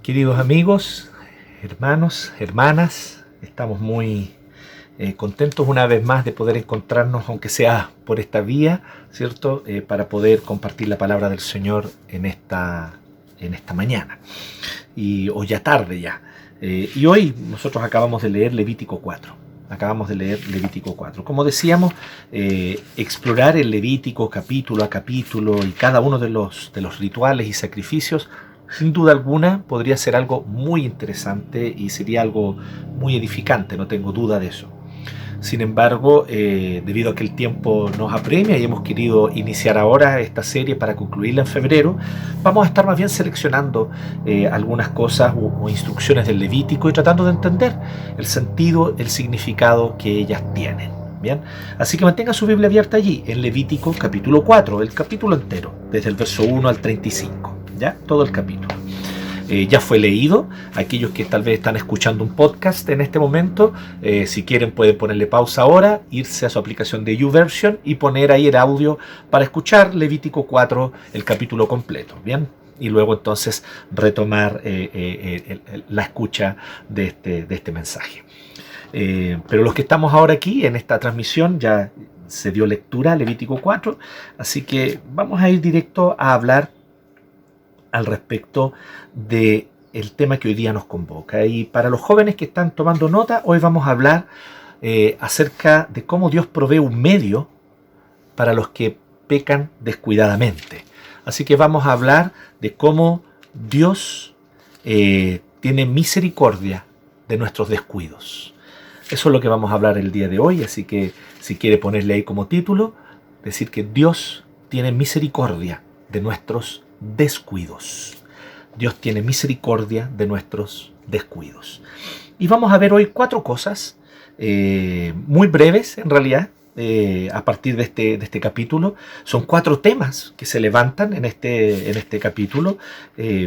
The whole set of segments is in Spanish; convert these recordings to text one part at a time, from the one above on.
Queridos amigos, hermanos, hermanas, estamos muy contentos una vez más de poder encontrarnos, aunque sea por esta vía, ¿cierto? Para poder compartir la palabra del Señor en esta mañana, o ya tarde ya. Y hoy nosotros acabamos de leer Levítico 4. Como decíamos, explorar el Levítico capítulo a capítulo y cada uno de los rituales y sacrificios, sin duda alguna, podría ser algo muy interesante y sería algo muy edificante, no tengo duda de eso. Sin embargo, debido a que el tiempo nos apremia y hemos querido iniciar ahora esta serie para concluirla en febrero, vamos a estar más bien seleccionando algunas cosas o instrucciones del Levítico y tratando de entender el sentido, el significado que ellas tienen. Bien, así que mantenga su Biblia abierta allí, en Levítico capítulo 4, el capítulo entero, desde el verso 1 al 35, ¿ya? Todo el capítulo. Ya fue leído. Aquellos que tal vez están escuchando un podcast en este momento, si quieren pueden ponerle pausa ahora, irse a su aplicación de YouVersion y poner ahí el audio para escuchar Levítico 4, el capítulo completo, ¿bien? Y luego entonces retomar la escucha de este mensaje. Pero los que estamos ahora aquí en esta transmisión ya se dio lectura a Levítico 4, así que vamos a ir directo a hablar al respecto del tema que hoy día nos convoca. Y para los jóvenes que están tomando nota, hoy vamos a hablar acerca de cómo Dios provee un medio para los que pecan descuidadamente. Así que vamos a hablar de cómo Dios tiene misericordia de nuestros descuidos. Eso es lo que vamos a hablar el día de hoy, así que si quiere ponerle ahí como título, decir que Dios tiene misericordia de nuestros descuidos. Dios tiene misericordia de nuestros descuidos. Y vamos a ver hoy 4 cosas muy breves en realidad, a partir de este capítulo. Son 4 temas que se levantan en este capítulo.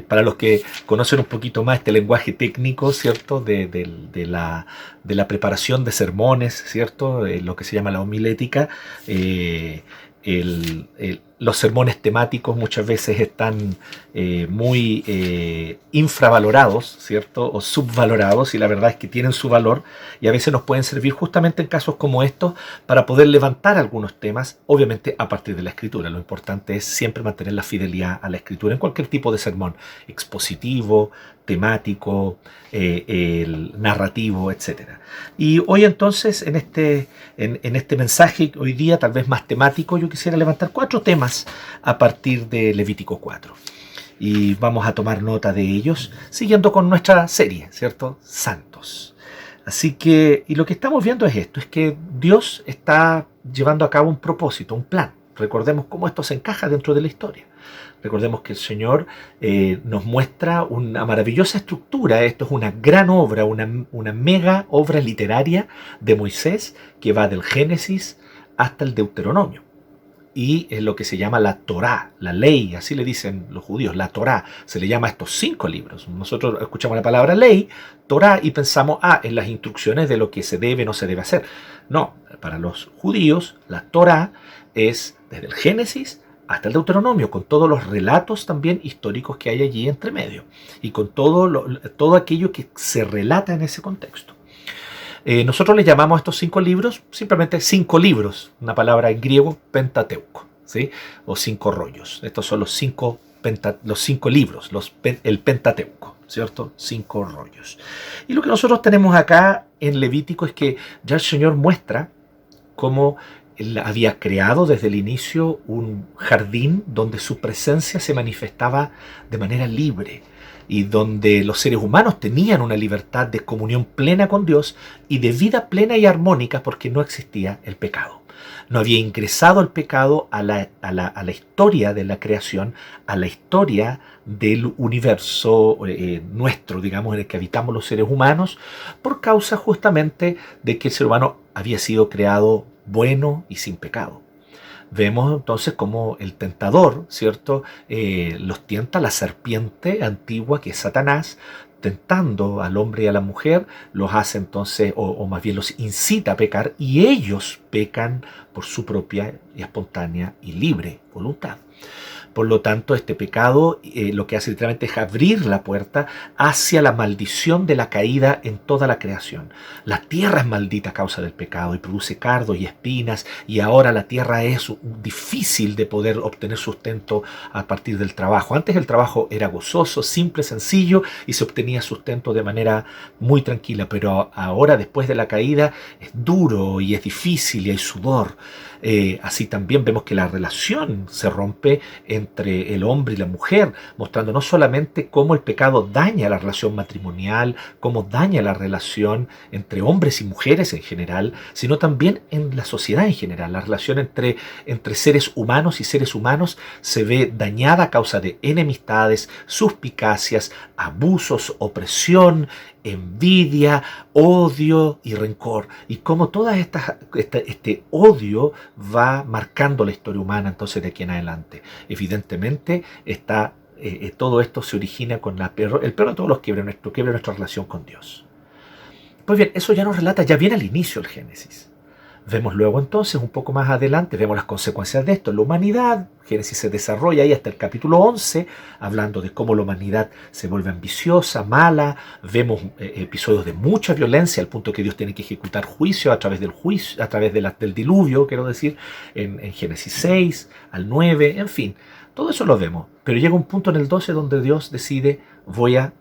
Para los que conocen un poquito más este lenguaje técnico, ¿cierto? De la preparación de sermones, ¿cierto? Lo que se llama la homilética. Los sermones temáticos muchas veces están muy infravalorados, ¿cierto? O subvalorados, y la verdad es que tienen su valor y a veces nos pueden servir justamente en casos como estos para poder levantar algunos temas, obviamente a partir de la escritura. Lo importante es siempre mantener la fidelidad a la escritura en cualquier tipo de sermón, expositivo, temático, narrativo, etc. Y hoy entonces en este mensaje, hoy día tal vez más temático, yo quisiera levantar 4 temas a partir de Levítico 4. Y vamos a tomar nota de ellos, siguiendo con nuestra serie, ¿cierto? Santos. Así que, y lo que estamos viendo es esto, es que Dios está llevando a cabo un propósito, un plan. Recordemos cómo esto se encaja dentro de la historia. Recordemos que el Señor nos muestra una maravillosa estructura. Esto es una gran obra, una mega obra literaria de Moisés que va del Génesis hasta el Deuteronomio. Y es lo que se llama la Torá, la ley, así le dicen los judíos, la Torá. Se le llama a estos 5 libros. Nosotros escuchamos la palabra ley, Torá, y pensamos, en las instrucciones de lo que se debe o no se debe hacer. No, para los judíos, la Torá es desde el Génesis hasta el Deuteronomio, con todos los relatos también históricos que hay allí entre medio, y con todo aquello que se relata en ese contexto. Nosotros le llamamos a estos 5 libros simplemente 5 libros, una palabra en griego, Pentateuco, ¿sí? O 5 rollos. Estos son los 5 libros, el Pentateuco, ¿cierto? 5 rollos. Y lo que nosotros tenemos acá en Levítico es que ya el Señor muestra cómo Él había creado desde el inicio un jardín donde su presencia se manifestaba de manera libre, y donde los seres humanos tenían una libertad de comunión plena con Dios y de vida plena y armónica, porque no existía el pecado. No había ingresado el pecado a la historia de la creación, a la historia del universo nuestro, digamos, en el que habitamos los seres humanos, por causa justamente de que el ser humano había sido creado bueno y sin pecado. Vemos entonces cómo el tentador, ¿cierto? Los tienta, la serpiente antigua que es Satanás, tentando al hombre y a la mujer, los hace entonces, o más bien los incita a pecar, y ellos pecan por su propia y espontánea y libre voluntad. Por lo tanto, este pecado lo que hace literalmente es abrir la puerta hacia la maldición de la caída en toda la creación. La tierra es maldita a causa del pecado y produce cardos y espinas, y ahora la tierra es difícil de poder obtener sustento a partir del trabajo. Antes el trabajo era gozoso, simple, sencillo, y se obtenía sustento de manera muy tranquila, pero ahora, después de la caída, es duro y es difícil y hay sudor. Así también vemos que la relación se rompe entre el hombre y la mujer, mostrando no solamente cómo el pecado daña la relación matrimonial, cómo daña la relación entre hombres y mujeres en general, sino también en la sociedad en general. La relación entre seres humanos y seres humanos se ve dañada a causa de enemistades, suspicacias, abusos, opresión, envidia, odio y rencor. Y cómo todas este odio va marcando la historia humana entonces de aquí en adelante. Evidentemente todo esto se origina con el peor de todos los quiebres, nuestra relación con Dios. Pues bien, eso ya nos relata, ya viene al inicio el Génesis. Vemos luego entonces, un poco más adelante, vemos las consecuencias de esto en la humanidad. Génesis se desarrolla ahí hasta el capítulo 11, hablando de cómo la humanidad se vuelve ambiciosa, mala. Vemos episodios de mucha violencia, al punto que Dios tiene que ejecutar juicio, a través del diluvio, quiero decir, en Génesis 6 al 9, en fin. Todo eso lo vemos, pero llega un punto en el 12 donde Dios decide: voy a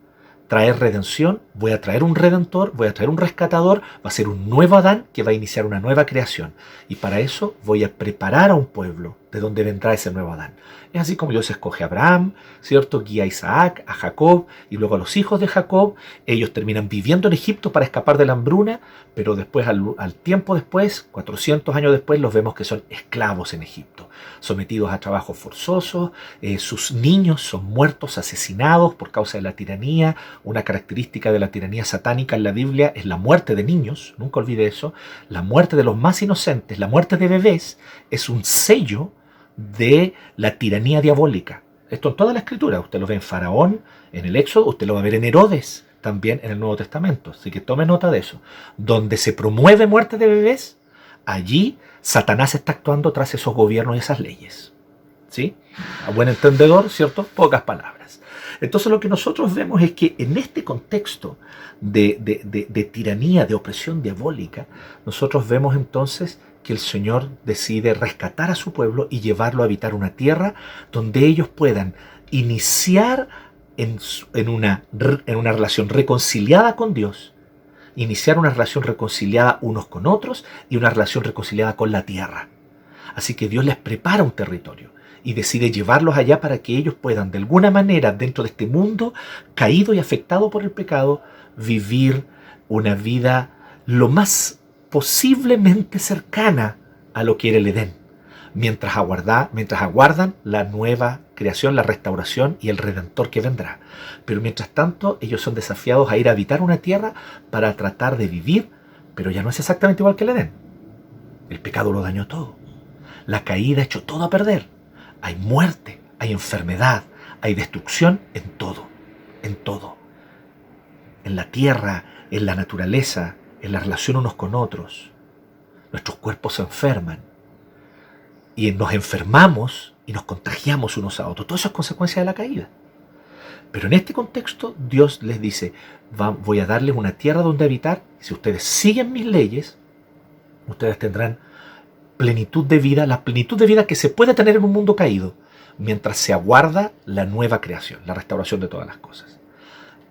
traer redención, voy a traer un redentor, voy a traer un rescatador, va a ser un nuevo Adán que va a iniciar una nueva creación. Y para eso voy a preparar a un pueblo de donde vendrá ese nuevo Adán. Es así como Dios escoge a Abraham, ¿cierto? Guía a Isaac, a Jacob y luego a los hijos de Jacob. Ellos terminan viviendo en Egipto para escapar de la hambruna, pero después, al tiempo después, 400 años después, los vemos que son esclavos en Egipto, sometidos a trabajos forzosos. Sus niños son muertos, asesinados por causa de la tiranía. Una característica de la tiranía satánica en la Biblia es la muerte de niños, nunca olvide eso. La muerte de los más inocentes, la muerte de bebés, es un sello de la tiranía diabólica. Esto en toda la Escritura, usted lo ve en Faraón, en el Éxodo, usted lo va a ver en Herodes, también en el Nuevo Testamento. Así que tome nota de eso. Donde se promueve muerte de bebés, allí Satanás está actuando tras esos gobiernos y esas leyes. ¿Sí? A buen entendedor, ¿cierto? Pocas palabras. Entonces lo que nosotros vemos es que en este contexto de tiranía, de opresión diabólica, nosotros vemos entonces que el Señor decide rescatar a su pueblo y llevarlo a habitar una tierra donde ellos puedan iniciar en una relación reconciliada con Dios, iniciar una relación reconciliada unos con otros y una relación reconciliada con la tierra. Así que Dios les prepara un territorio y decide llevarlos allá para que ellos puedan, de alguna manera, dentro de este mundo caído y afectado por el pecado, vivir una vida lo más posiblemente cercana a lo que era el Edén, mientras aguardan la nueva creación, la restauración y el Redentor que vendrá. Pero mientras tanto, ellos son desafiados a ir a habitar una tierra para tratar de vivir, pero ya no es exactamente igual que el Edén. El pecado lo dañó todo. La caída echó todo a perder. Hay muerte, hay enfermedad, hay destrucción en todo, en todo. En la tierra, en la naturaleza, en la relación unos con otros. Nuestros cuerpos se enferman y nos enfermamos y nos contagiamos unos a otros. Todo eso es consecuencia de la caída. Pero en este contexto Dios les dice: voy a darles una tierra donde habitar. Si ustedes siguen mis leyes, ustedes tendrán plenitud de vida, la plenitud de vida que se puede tener en un mundo caído, mientras se aguarda la nueva creación, la restauración de todas las cosas.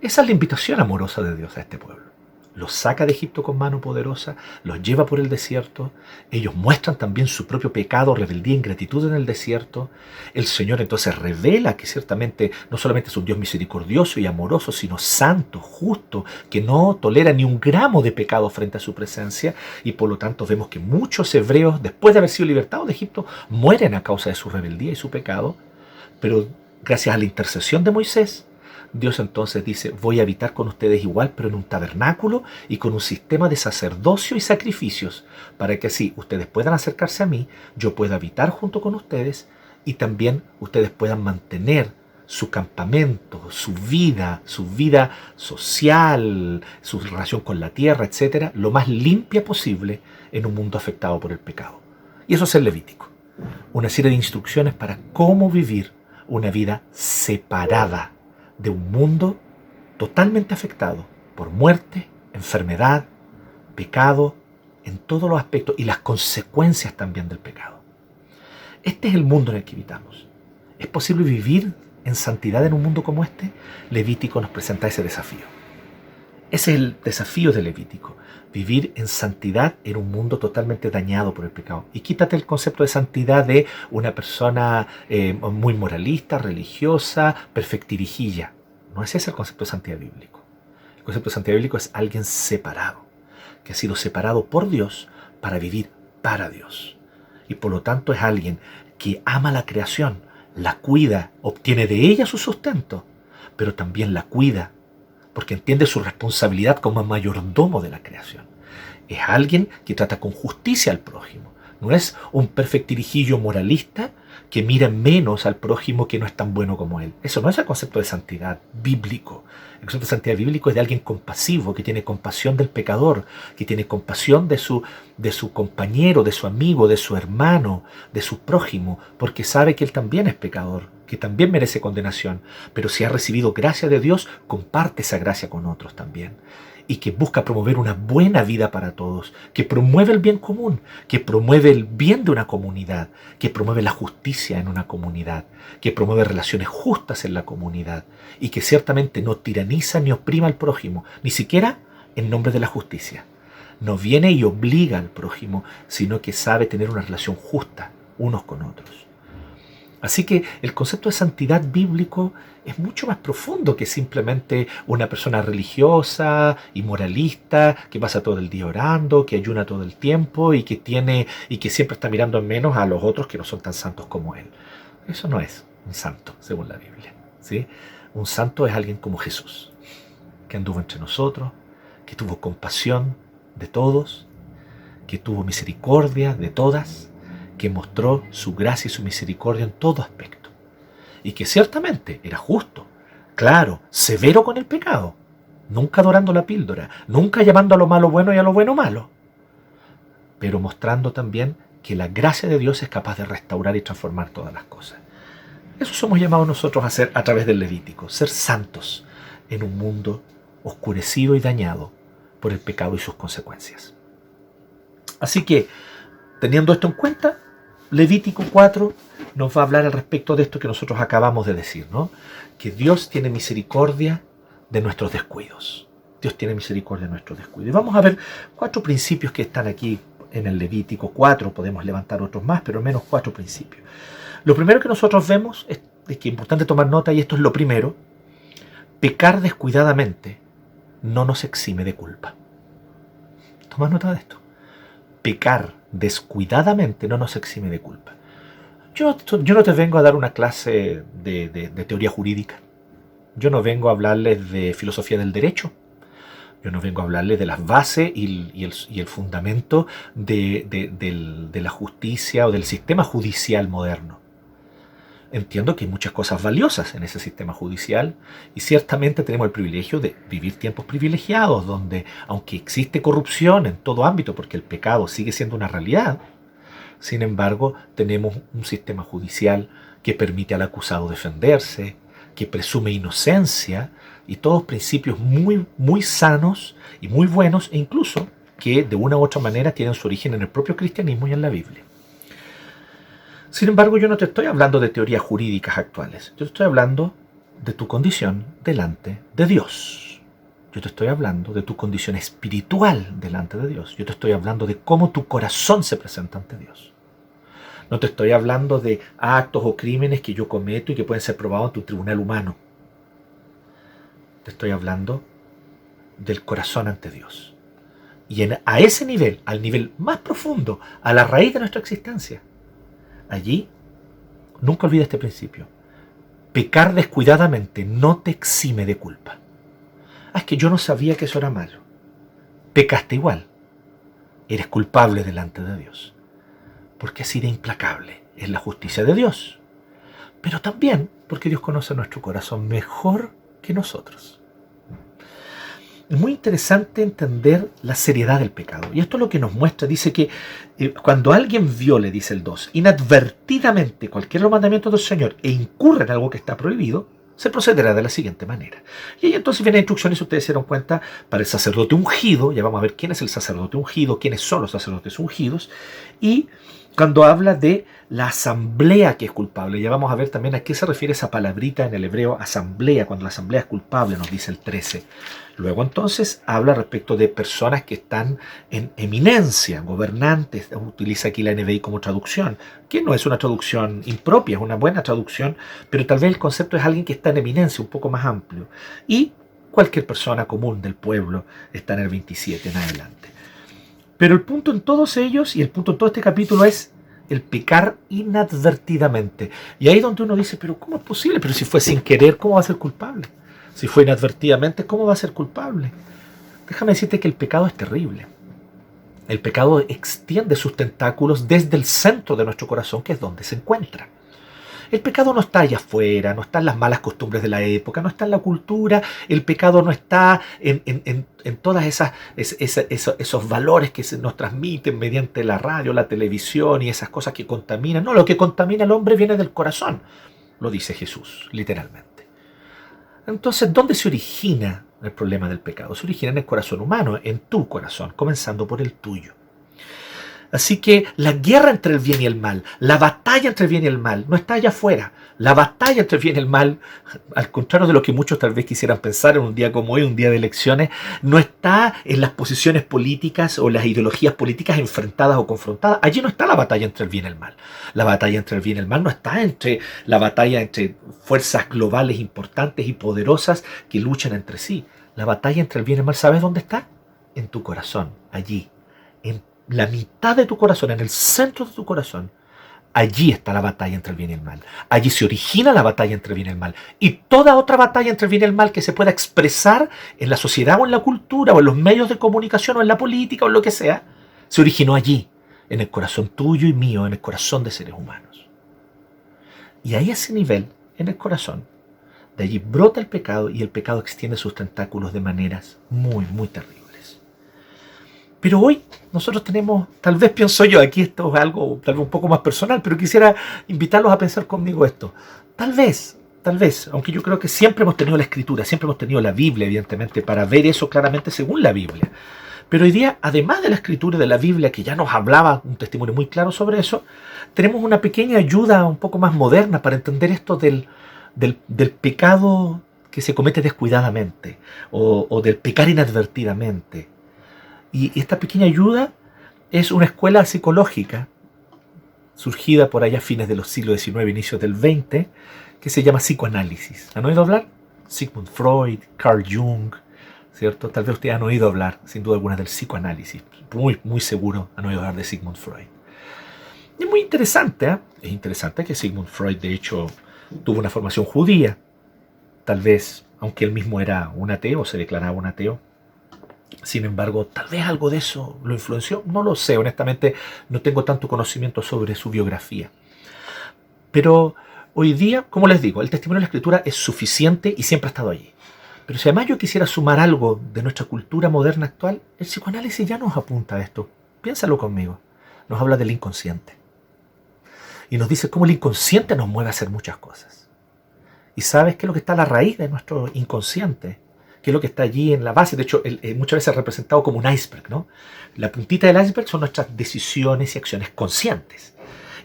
Esa es la invitación amorosa de Dios a este pueblo. Los saca de Egipto con mano poderosa, los lleva por el desierto. Ellos muestran también su propio pecado, rebeldía, ingratitud en el desierto. El Señor entonces revela que ciertamente no solamente es un Dios misericordioso y amoroso, sino santo, justo, que no tolera ni un gramo de pecado frente a su presencia. Y por lo tanto vemos que muchos hebreos, después de haber sido libertados de Egipto, mueren a causa de su rebeldía y su pecado. Pero gracias a la intercesión de Moisés, Dios entonces dice: voy a habitar con ustedes igual, pero en un tabernáculo y con un sistema de sacerdocio y sacrificios, para que así ustedes puedan acercarse a mí, yo pueda habitar junto con ustedes y también ustedes puedan mantener su campamento, su vida social, su relación con la tierra, etcétera, lo más limpia posible en un mundo afectado por el pecado. Y eso es el Levítico, una serie de instrucciones para cómo vivir una vida separada de un mundo totalmente afectado por muerte, enfermedad, pecado, en todos los aspectos y las consecuencias también del pecado. Este es el mundo en el que habitamos. ¿Es posible vivir en santidad en un mundo como este? Levítico nos presenta ese desafío. Ese es el desafío de Levítico, vivir en santidad en un mundo totalmente dañado por el pecado. Y quítate el concepto de santidad de una persona muy moralista, religiosa, perfectirijilla. No es ese el concepto de santidad bíblico. El concepto de santidad bíblico es alguien separado, que ha sido separado por Dios para vivir para Dios. Y por lo tanto es alguien que ama la creación, la cuida, obtiene de ella su sustento, pero también la cuida, porque entiende su responsabilidad como mayordomo de la creación. Es alguien que trata con justicia al prójimo. No es un perfectirijillo moralista que mira menos al prójimo que no es tan bueno como él. Eso no es el concepto de santidad bíblico. El concepto de santidad bíblico es de alguien compasivo, que tiene compasión del pecador, que tiene compasión de su compañero, de su amigo, de su hermano, de su prójimo, porque sabe que él también es pecador, que también merece condenación, pero si ha recibido gracia de Dios, comparte esa gracia con otros también. Y que busca promover una buena vida para todos, que promueve el bien común, que promueve el bien de una comunidad, que promueve la justicia en una comunidad, que promueve relaciones justas en la comunidad y que ciertamente no tiraniza ni oprima al prójimo, ni siquiera en nombre de la justicia. No viene y obliga al prójimo, sino que sabe tener una relación justa unos con otros. Así que el concepto de santidad bíblico es mucho más profundo que simplemente una persona religiosa y moralista que pasa todo el día orando, que ayuna todo el tiempo y que siempre está mirando en menos a los otros que no son tan santos como él. Eso no es un santo, según la Biblia, ¿sí? Un santo es alguien como Jesús, que anduvo entre nosotros, que tuvo compasión de todos, que tuvo misericordia de todas, que mostró su gracia y su misericordia en todo aspecto. Y que ciertamente era justo, claro, severo con el pecado, nunca dorando la píldora, nunca llamando a lo malo bueno y a lo bueno malo, pero mostrando también que la gracia de Dios es capaz de restaurar y transformar todas las cosas. Eso somos llamados nosotros a hacer a través del Levítico, ser santos en un mundo oscurecido y dañado por el pecado y sus consecuencias. Así que, teniendo esto en cuenta, Levítico 4 nos va a hablar al respecto de esto que nosotros acabamos de decir, ¿no? Que Dios tiene misericordia de nuestros descuidos. Dios tiene misericordia de nuestros descuidos. Y vamos a ver 4 principios que están aquí en el Levítico 4. Podemos levantar otros más, pero al menos 4 principios. Lo primero que nosotros vemos es que es importante tomar nota, y esto es lo primero: pecar descuidadamente no nos exime de culpa. Toma nota de esto. Pecar descuidadamente no nos exime de culpa. Yo no te vengo a dar una clase de teoría jurídica. Yo no vengo a hablarles de filosofía del derecho. Yo no vengo a hablarles de las bases y el fundamento de la justicia o del sistema judicial moderno. Entiendo que hay muchas cosas valiosas en ese sistema judicial y ciertamente tenemos el privilegio de vivir tiempos privilegiados donde, aunque existe corrupción en todo ámbito porque el pecado sigue siendo una realidad, sin embargo tenemos un sistema judicial que permite al acusado defenderse, que presume inocencia y todos principios muy, muy sanos y muy buenos, e incluso que de una u otra manera tienen su origen en el propio cristianismo y en la Biblia. Sin embargo, yo no te estoy hablando de teorías jurídicas actuales. Yo te estoy hablando de tu condición delante de Dios. Yo te estoy hablando de tu condición espiritual delante de Dios. Yo te estoy hablando de cómo tu corazón se presenta ante Dios. No te estoy hablando de actos o crímenes que yo cometo y que pueden ser probados ante un tribunal humano. Te estoy hablando del corazón ante Dios. Y a ese nivel, al nivel más profundo, a la raíz de nuestra existencia, allí, nunca olvides este principio: pecar descuidadamente no te exime de culpa. Es que yo no sabía que eso era malo. Pecaste igual. Eres culpable delante de Dios. Porque así de implacable es la justicia de Dios. Pero también porque Dios conoce nuestro corazón mejor que nosotros. es muy interesante entender la seriedad del pecado. Y esto es lo que nos muestra. Dice que cuando alguien viole, dice el 2, inadvertidamente cualquier mandamiento del Señor e incurre en algo que está prohibido, se procederá de la siguiente manera. Y ahí entonces vienen instrucciones, si ustedes se dieron cuenta, para el sacerdote ungido. Ya vamos a ver quién es el sacerdote ungido, quiénes son los sacerdotes ungidos. Y cuando habla de la asamblea que es culpable, ya vamos a ver también a qué se refiere esa palabrita en el hebreo asamblea, cuando la asamblea es culpable, nos dice el 13. Luego entonces habla respecto de personas que están en eminencia, gobernantes, utiliza aquí la NBI como traducción, que no es una traducción impropia, es una buena traducción, pero tal vez el concepto es alguien que está en eminencia, un poco más amplio. Y cualquier persona común del pueblo está en el 27 en adelante. Pero el punto en todos ellos y el punto en todo este capítulo es el pecar inadvertidamente. Y ahí es donde uno dice, pero ¿cómo es posible? Pero si fue sin querer, ¿cómo va a ser culpable? Si fue inadvertidamente, ¿cómo va a ser culpable? Déjame decirte que el pecado es terrible. El pecado extiende sus tentáculos desde el centro de nuestro corazón, que es donde se encuentra. El pecado no está allá afuera, no está en las malas costumbres de la época, no está en la cultura, el pecado no está en todas esos valores que nos transmiten mediante la radio, la televisión y esas cosas que contaminan. No, lo que contamina al hombre viene del corazón, lo dice Jesús, literalmente. Entonces, ¿dónde se origina el problema del pecado? Se origina en el corazón humano, en tu corazón, comenzando por el tuyo. Así que la guerra entre el bien y el mal, la batalla entre el bien y el mal, no está allá afuera. La batalla entre el bien y el mal, al contrario de lo que muchos tal vez quisieran pensar en un día como hoy, un día de elecciones, no está en las posiciones políticas o las ideologías políticas enfrentadas o confrontadas. Allí no está la batalla entre el bien y el mal. La batalla entre el bien y el mal no está entre la batalla entre fuerzas globales importantes y poderosas que luchan entre sí. La batalla entre el bien y el mal, ¿sabes dónde está? En tu corazón, allí, en la mitad de tu corazón, en el centro de tu corazón. Allí está la batalla entre el bien y el mal. Allí se origina la batalla entre el bien y el mal. Y toda otra batalla entre el bien y el mal que se pueda expresar en la sociedad o en la cultura o en los medios de comunicación o en la política o en lo que sea, se originó allí, en el corazón tuyo y mío, en el corazón de seres humanos. Y ahí a ese nivel, en el corazón, de allí brota el pecado y el pecado extiende sus tentáculos de maneras muy, muy terribles. Pero hoy nosotros tenemos, tal vez pienso yo, aquí esto es algo tal vez un poco más personal, pero quisiera invitarlos a pensar conmigo esto. Tal vez, aunque yo creo que siempre hemos tenido la Escritura, siempre hemos tenido la Biblia, evidentemente, para ver eso claramente según la Biblia. Pero hoy día, además de la Escritura y de la Biblia, que ya nos hablaba un testimonio muy claro sobre eso, tenemos una pequeña ayuda un poco más moderna para entender esto del pecado que se comete descuidadamente o del pecar inadvertidamente. Y esta pequeña ayuda es una escuela psicológica surgida por allá a fines de los siglos XIX, inicios del XX, que se llama psicoanálisis. ¿Han oído hablar? Sigmund Freud, Carl Jung, ¿cierto? Tal vez ustedes han oído hablar, sin duda alguna, del psicoanálisis. Muy, muy seguro han oído hablar de Sigmund Freud. Y es muy interesante, ¿eh? Es interesante que Sigmund Freud, de hecho, tuvo una formación judía. Tal vez, aunque él mismo era un ateo, se declaraba un ateo. Sin embargo, tal vez algo de eso lo influenció. No lo sé, honestamente no tengo tanto conocimiento sobre su biografía. Pero hoy día, como les digo, el testimonio de la Escritura es suficiente y siempre ha estado allí. Pero si además yo quisiera sumar algo de nuestra cultura moderna actual, el psicoanálisis ya nos apunta a esto. Piénsalo conmigo. Nos habla del inconsciente. Y nos dice cómo el inconsciente nos mueve a hacer muchas cosas. ¿Y sabes qué es lo que está a la raíz de nuestro inconsciente? ¿Qué es lo que está allí en la base? De hecho, muchas veces es representado como un iceberg, ¿no? La puntita del iceberg son nuestras decisiones y acciones conscientes.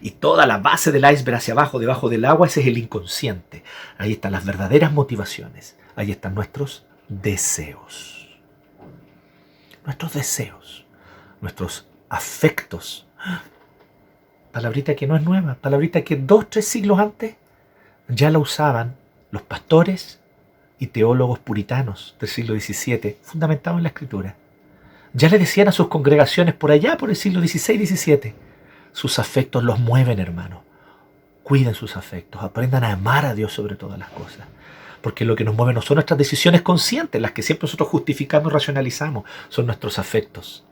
Y toda la base del iceberg hacia abajo, debajo del agua, ese es el inconsciente. Ahí están las verdaderas motivaciones. Ahí están nuestros deseos. Nuestros deseos. Nuestros afectos. Palabrita que no es nueva. Palabrita que 2 o 3 siglos antes ya la usaban los pastores y teólogos puritanos del siglo XVII, fundamentados en la Escritura. Ya le decían a sus congregaciones por allá, por el siglo XVI y XVII, sus afectos los mueven, hermano. Cuiden sus afectos, aprendan a amar a Dios sobre todas las cosas. Porque lo que nos mueve no son nuestras decisiones conscientes, las que siempre nosotros justificamos y racionalizamos, son nuestros afectos.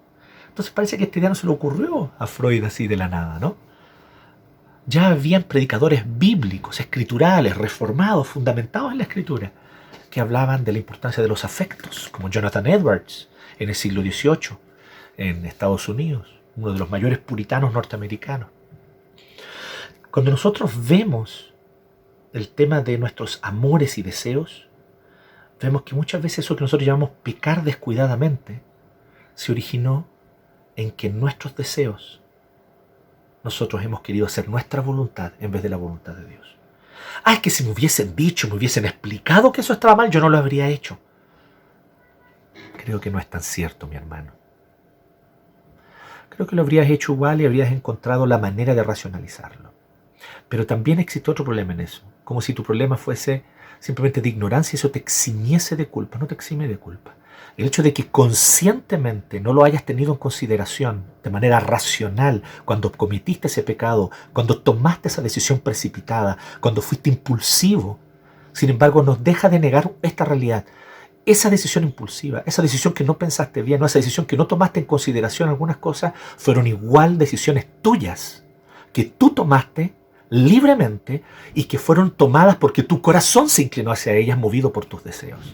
Entonces parece que este día no se le ocurrió a Freud así de la nada, ¿no? Ya habían predicadores bíblicos, escriturales, reformados, fundamentados en la Escritura, que hablaban de la importancia de los afectos, como Jonathan Edwards en el siglo XVIII en Estados Unidos, uno de los mayores puritanos norteamericanos. Cuando nosotros vemos el tema de nuestros amores y deseos, vemos que muchas veces eso que nosotros llamamos pecar descuidadamente se originó en que en nuestros deseos nosotros hemos querido hacer nuestra voluntad en vez de la voluntad de Dios. Es que si me hubiesen dicho, me hubiesen explicado que eso estaba mal, yo no lo habría hecho. Creo que no es tan cierto, mi hermano. Creo que lo habrías hecho igual y habrías encontrado la manera de racionalizarlo. Pero también existe otro problema en eso. Como si tu problema fuese simplemente de ignorancia y eso te eximiese de culpa. No te exime de culpa. El hecho de que conscientemente no lo hayas tenido en consideración de manera racional cuando cometiste ese pecado, cuando tomaste esa decisión precipitada, cuando fuiste impulsivo, sin embargo nos deja de negar esta realidad. Esa decisión impulsiva, esa decisión que no pensaste bien, esa decisión que no tomaste en consideración algunas cosas, fueron igual decisiones tuyas que tú tomaste libremente y que fueron tomadas porque tu corazón se inclinó hacia ellas movido por tus deseos.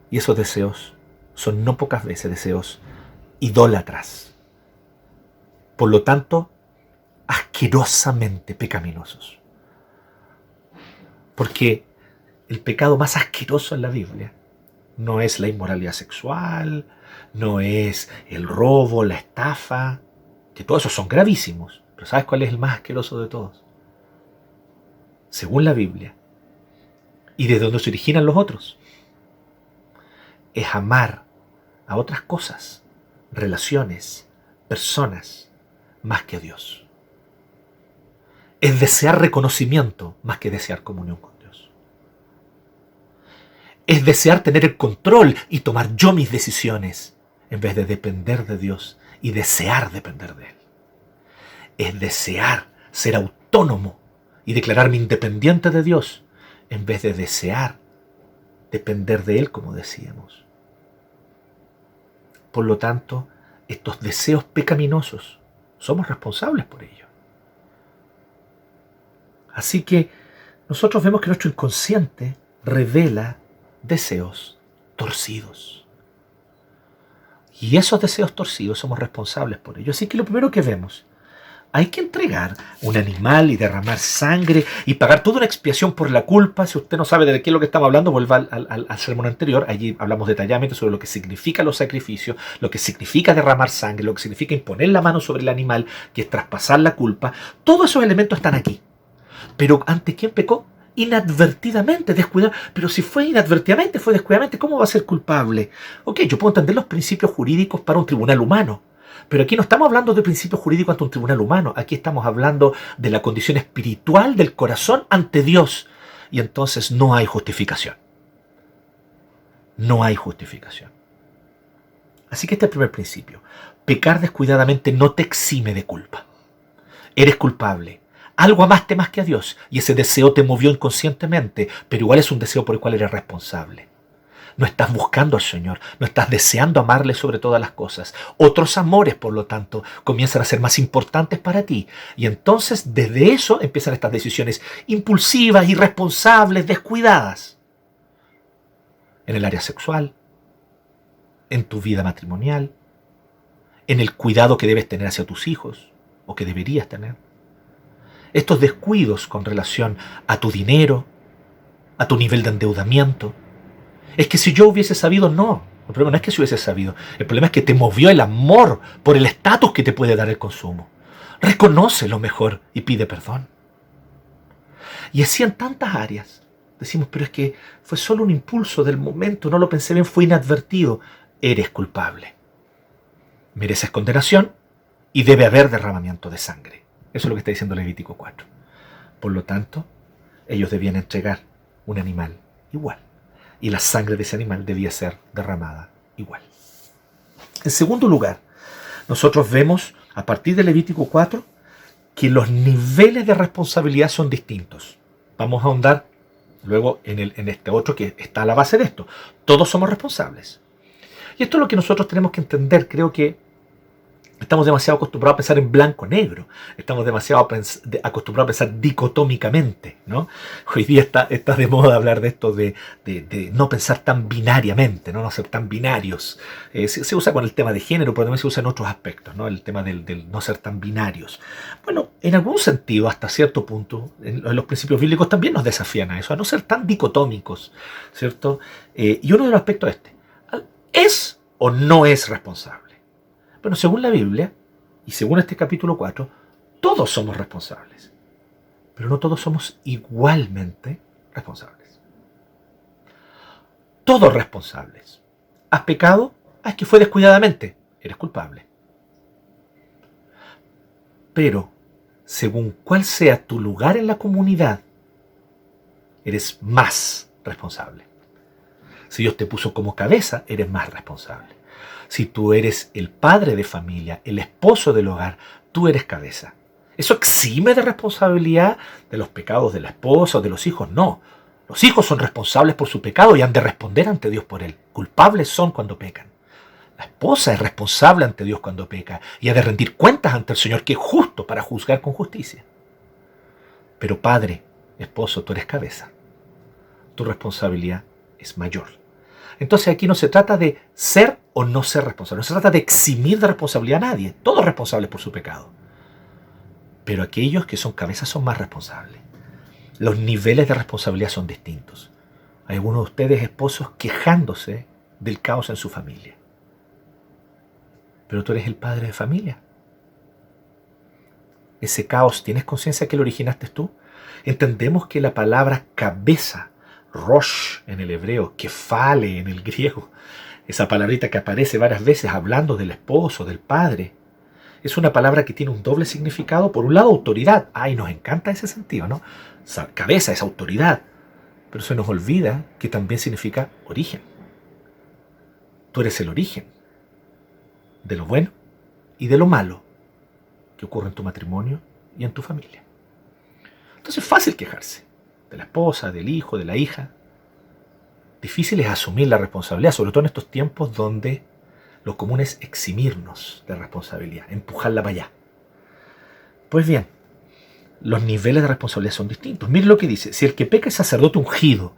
Y esos deseos son no pocas veces deseos idólatras. Por lo tanto, asquerosamente pecaminosos. Porque el pecado más asqueroso en la Biblia no es la inmoralidad sexual, no es el robo, la estafa, que todos esos son gravísimos. Pero ¿sabes cuál es el más asqueroso de todos? Según la Biblia, y de donde se originan los otros, es amar a otras cosas, relaciones, personas, más que a Dios. Es desear reconocimiento más que desear comunión con Dios. Es desear tener el control y tomar yo mis decisiones en vez de depender de Dios y desear depender de Él. Es desear ser autónomo y declararme independiente de Dios en vez de desear depender de Él, como decíamos. Por lo tanto, estos deseos pecaminosos somos responsables por ello. Así que nosotros vemos que nuestro inconsciente revela deseos torcidos. Y esos deseos torcidos somos responsables por ello. Así que lo primero que vemos, hay que entregar un animal y derramar sangre y pagar toda una expiación por la culpa. Si usted no sabe de qué es lo que estamos hablando, vuelva al sermón anterior. Allí hablamos detalladamente sobre lo que significan los sacrificios, lo que significa derramar sangre, lo que significa imponer la mano sobre el animal, que es traspasar la culpa. Todos esos elementos están aquí. Pero ¿ante quién pecó? Inadvertidamente, descuidado. Pero si fue inadvertidamente, fue descuidadamente, ¿cómo va a ser culpable? Ok, yo puedo entender los principios jurídicos para un tribunal humano. Pero aquí no estamos hablando de principios jurídicos ante un tribunal humano. Aquí estamos hablando de la condición espiritual del corazón ante Dios. Y entonces no hay justificación. No hay justificación. Así que este es el primer principio. Pecar descuidadamente no te exime de culpa. Eres culpable. Algo amaste más que a Dios. Y ese deseo te movió inconscientemente. Pero igual es un deseo por el cual eres responsable. No estás buscando al Señor, no estás deseando amarle sobre todas las cosas. Otros amores, por lo tanto, comienzan a ser más importantes para ti. Y entonces, desde eso, empiezan estas decisiones impulsivas, irresponsables, descuidadas. En el área sexual, en tu vida matrimonial, en el cuidado que debes tener hacia tus hijos, o que deberías tener. Estos descuidos con relación a tu dinero, a tu nivel de endeudamiento. Es que si yo hubiese sabido, no. El problema no es que si hubiese sabido. El problema es que te movió el amor por el estatus que te puede dar el consumo. Reconoce lo mejor y pide perdón. Y así en tantas áreas. Decimos, pero es que fue solo un impulso del momento, no lo pensé bien, fue inadvertido. Eres culpable. Mereces condenación y debe haber derramamiento de sangre. Eso es lo que está diciendo Levítico 4. Por lo tanto, ellos debían entregar un animal igual. Y la sangre de ese animal debía ser derramada igual. En segundo lugar, nosotros vemos a partir de Levítico 4 que los niveles de responsabilidad son distintos. Vamos a ahondar luego en este otro que está a la base de esto. Todos somos responsables. Y esto es lo que nosotros tenemos que entender. Creo que Estamos demasiado acostumbrados a pensar en blanco-negro. Estamos demasiado acostumbrados a pensar dicotómicamente, ¿no? Hoy día está de moda hablar de esto de no pensar tan binariamente, no ser tan binarios. Se usa con el tema de género, pero también se usa en otros aspectos, ¿no? El tema del no ser tan binarios. Bueno, en algún sentido, hasta cierto punto, en los principios bíblicos también nos desafían a eso, a no ser tan dicotómicos, ¿cierto? Y uno de los aspectos es este. ¿Es o no es responsable? Bueno, según la Biblia, y según este capítulo 4, todos somos responsables, pero no todos somos igualmente responsables. Todos responsables. ¿Has pecado? Es que fue descuidadamente. Eres culpable. Pero, según cuál sea tu lugar en la comunidad, eres más responsable. Si Dios te puso como cabeza, eres más responsable. Si tú eres el padre de familia, el esposo del hogar, tú eres cabeza. ¿Eso exime de responsabilidad de los pecados de la esposa o de los hijos? No. Los hijos son responsables por su pecado y han de responder ante Dios por él. Culpables son cuando pecan. La esposa es responsable ante Dios cuando peca y ha de rendir cuentas ante el Señor, que es justo para juzgar con justicia. Pero padre, esposo, tú eres cabeza. Tu responsabilidad es mayor. Entonces aquí no se trata de ser o no ser responsable. No se trata de eximir de responsabilidad a nadie. Todos responsables por su pecado. Pero aquellos que son cabezas son más responsables. Los niveles de responsabilidad son distintos. Hay algunos de ustedes, esposos, quejándose del caos en su familia. Pero tú eres el padre de familia. Ese caos, ¿tienes conciencia que lo originaste tú? Entendemos que la palabra cabeza, Rosh en el hebreo, kefale en el griego, esa palabrita que aparece varias veces hablando del esposo, del padre, es una palabra que tiene un doble significado. Por un lado, autoridad. Ay, nos encanta ese sentido, ¿no? Cabeza es autoridad. Pero se nos olvida que también significa origen. Tú eres el origen de lo bueno y de lo malo que ocurre en tu matrimonio y en tu familia. Entonces es fácil quejarse de la esposa, del hijo, de la hija. Difícil es asumir la responsabilidad, sobre todo en estos tiempos donde lo común es eximirnos de responsabilidad, empujarla para allá. Pues bien, los niveles de responsabilidad son distintos. Miren lo que dice: si el que peca es sacerdote ungido.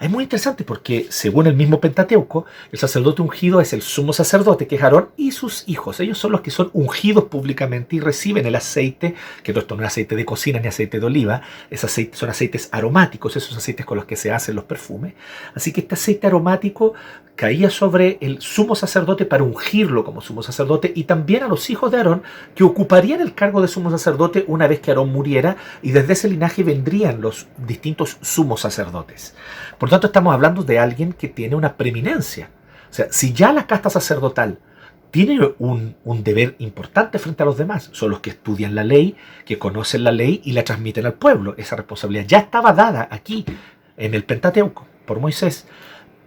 Es muy interesante porque, según el mismo Pentateuco, el sacerdote ungido es el sumo sacerdote, que es Aarón, y sus hijos. Ellos son los que son ungidos públicamente y reciben el aceite, que no, esto no es aceite de cocina ni aceite de oliva, son aceites aromáticos, esos aceites con los que se hacen los perfumes. Así que este aceite aromático caía sobre el sumo sacerdote para ungirlo como sumo sacerdote, y también a los hijos de Aarón, que ocuparían el cargo de sumo sacerdote una vez que Aarón muriera, y desde ese linaje vendrían los distintos sumos sacerdotes. Por tanto, estamos hablando de alguien que tiene una preeminencia. O sea, si ya la casta sacerdotal tiene un deber importante frente a los demás, son los que estudian la ley, que conocen la ley y la transmiten al pueblo. Esa responsabilidad ya estaba dada aquí en el Pentateuco por Moisés.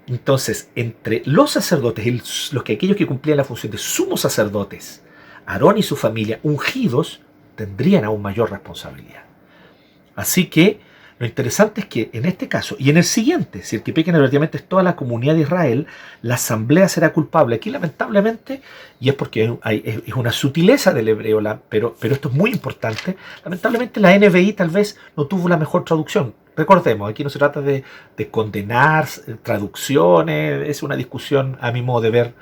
Entonces, entre los sacerdotes, aquellos que cumplían la función de sumos sacerdotes, Aarón y su familia ungidos, tendrían aún mayor responsabilidad. Así que lo interesante es que en este caso y en el siguiente, si el que peca inadvertidamente es toda la comunidad de Israel, la asamblea será culpable. Aquí lamentablemente, y es porque es una sutileza del hebreo, pero esto es muy importante, lamentablemente la NBI tal vez no tuvo la mejor traducción. Recordemos, aquí no se trata de condenar traducciones, es una discusión a mi modo de ver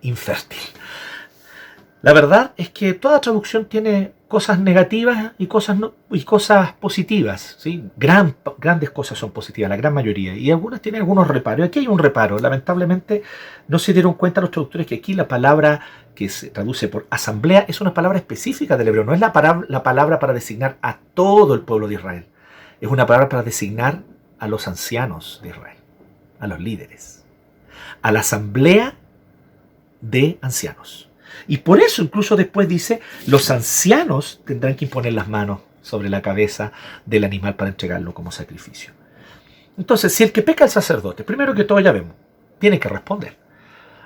infértil. La verdad es que toda traducción tiene cosas negativas y cosas positivas, ¿sí? Grandes cosas son positivas, la gran mayoría, y algunas tienen algunos reparos. Aquí hay un reparo. Lamentablemente no se dieron cuenta los traductores que aquí la palabra que se traduce por asamblea es una palabra específica del hebreo, no es la palabra para designar a todo el pueblo de Israel, es una palabra para designar a los ancianos de Israel, a los líderes, a la asamblea de ancianos. Y por eso incluso después dice, los ancianos tendrán que imponer las manos sobre la cabeza del animal para entregarlo como sacrificio. Entonces, si el que peca es el sacerdote, primero que todo ya vemos, tiene que responder.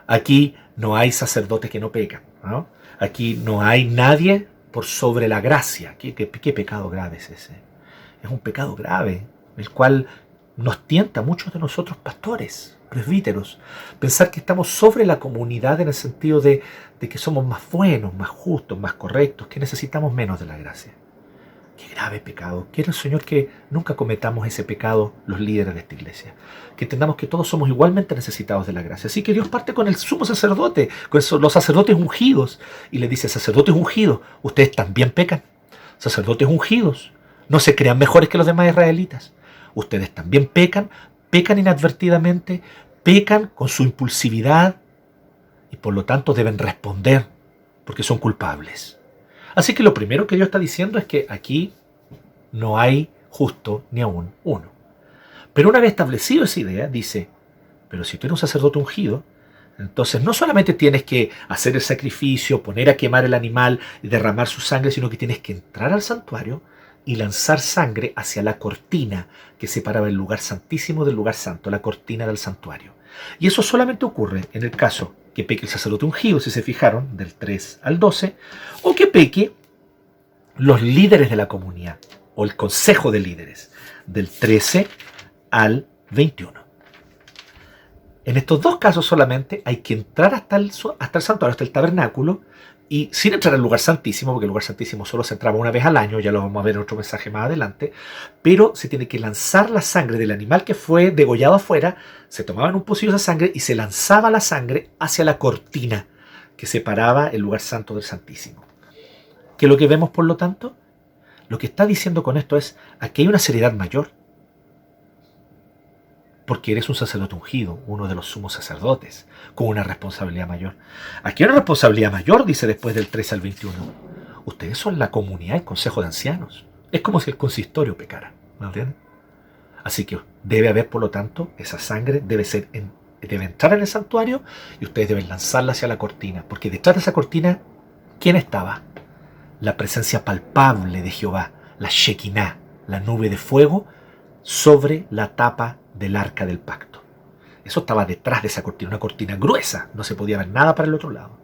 Aquí no hay sacerdotes que no pecan, ¿no? Aquí no hay nadie por sobre la gracia. ¿Qué pecado grave es ese? Es un pecado grave, el cual nos tienta a muchos de nosotros pastores, presbíteros, pensar que estamos sobre la comunidad en el sentido de que somos más buenos, más justos, más correctos, que necesitamos menos de la gracia. Qué grave pecado. Quiere el Señor que nunca cometamos ese pecado los líderes de esta iglesia. Que entendamos que todos somos igualmente necesitados de la gracia. Así que Dios parte con el sumo sacerdote, con los sacerdotes ungidos, y le dice: sacerdotes ungidos, ustedes también pecan. Sacerdotes ungidos, no se crean mejores que los demás israelitas. Ustedes también pecan, pecan inadvertidamente, pecan con su impulsividad y por lo tanto deben responder porque son culpables. Así que lo primero que Dios está diciendo es que aquí no hay justo ni aún uno. Pero una vez establecido esa idea, dice: pero si tú eres un sacerdote ungido, entonces no solamente tienes que hacer el sacrificio, poner a quemar el animal y derramar su sangre, sino que tienes que entrar al santuario y lanzar sangre hacia la cortina que separaba el lugar santísimo del lugar santo, la cortina del santuario. Y eso solamente ocurre en el caso que peque el sacerdote ungido, si se fijaron, del 3 al 12, o que peque los líderes de la comunidad, o el consejo de líderes, del 13 al 21. En estos dos casos solamente hay que entrar hasta el santuario, hasta el tabernáculo, y sin entrar al lugar santísimo, porque el lugar santísimo solo se entraba una vez al año, ya lo vamos a ver en otro mensaje más adelante, pero se tiene que lanzar la sangre del animal que fue degollado afuera, se tomaba en un pocillo esa sangre y se lanzaba la sangre hacia la cortina que separaba el lugar santo del santísimo. ¿Qué es lo que vemos, por lo tanto? Lo que está diciendo con esto es: aquí hay una seriedad mayor, porque eres un sacerdote ungido, uno de los sumos sacerdotes, con una responsabilidad mayor. Aquí hay una responsabilidad mayor, dice después del 13 al 21. Ustedes son la comunidad, el consejo de ancianos. Es como si el consistorio pecara, ¿me entienden? Así que debe haber, por lo tanto, esa sangre debe entrar en el santuario y ustedes deben lanzarla hacia la cortina, porque detrás de esa cortina, ¿quién estaba? La presencia palpable de Jehová, la Shekinah, la nube de fuego sobre la tapa del arca del pacto. Eso estaba detrás de esa cortina, una cortina gruesa, no se podía ver nada para el otro lado.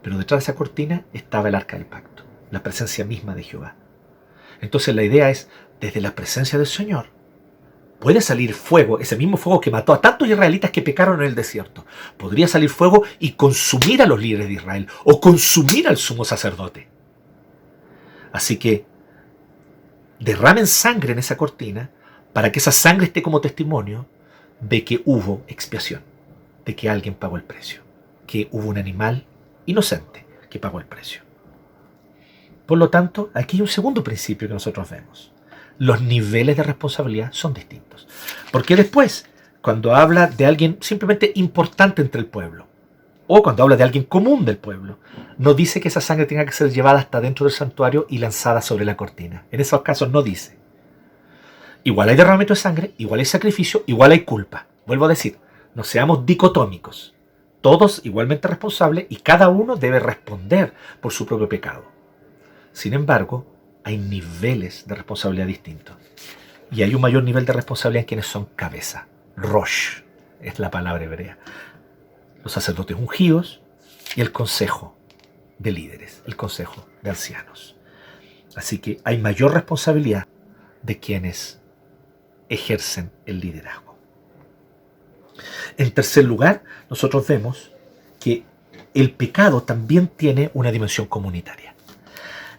Pero detrás de esa cortina estaba el arca del pacto, la presencia misma de Jehová. Entonces la idea es: desde la presencia del Señor puede salir fuego, ese mismo fuego que mató a tantos israelitas que pecaron en el desierto. Podría salir fuego y consumir a los líderes de Israel, o consumir al sumo sacerdote. Así que derramen sangre en esa cortina, para que esa sangre esté como testimonio de que hubo expiación, de que alguien pagó el precio, que hubo un animal inocente que pagó el precio. Por lo tanto, aquí hay un segundo principio que nosotros vemos. Los niveles de responsabilidad son distintos. Porque después, cuando habla de alguien simplemente importante entre el pueblo, o cuando habla de alguien común del pueblo, no dice que esa sangre tenga que ser llevada hasta dentro del santuario y lanzada sobre la cortina. En esos casos no dice. Igual hay derramamiento de sangre, igual hay sacrificio, igual hay culpa. Vuelvo a decir, no seamos dicotómicos. Todos igualmente responsables y cada uno debe responder por su propio pecado. Sin embargo, hay niveles de responsabilidad distintos. Y hay un mayor nivel de responsabilidad en quienes son cabeza. Rosh es la palabra hebrea. Los sacerdotes ungidos y el consejo de líderes, el consejo de ancianos. Así que hay mayor responsabilidad de quienes ejercen el liderazgo. En tercer lugar, nosotros vemos que el pecado también tiene una dimensión comunitaria.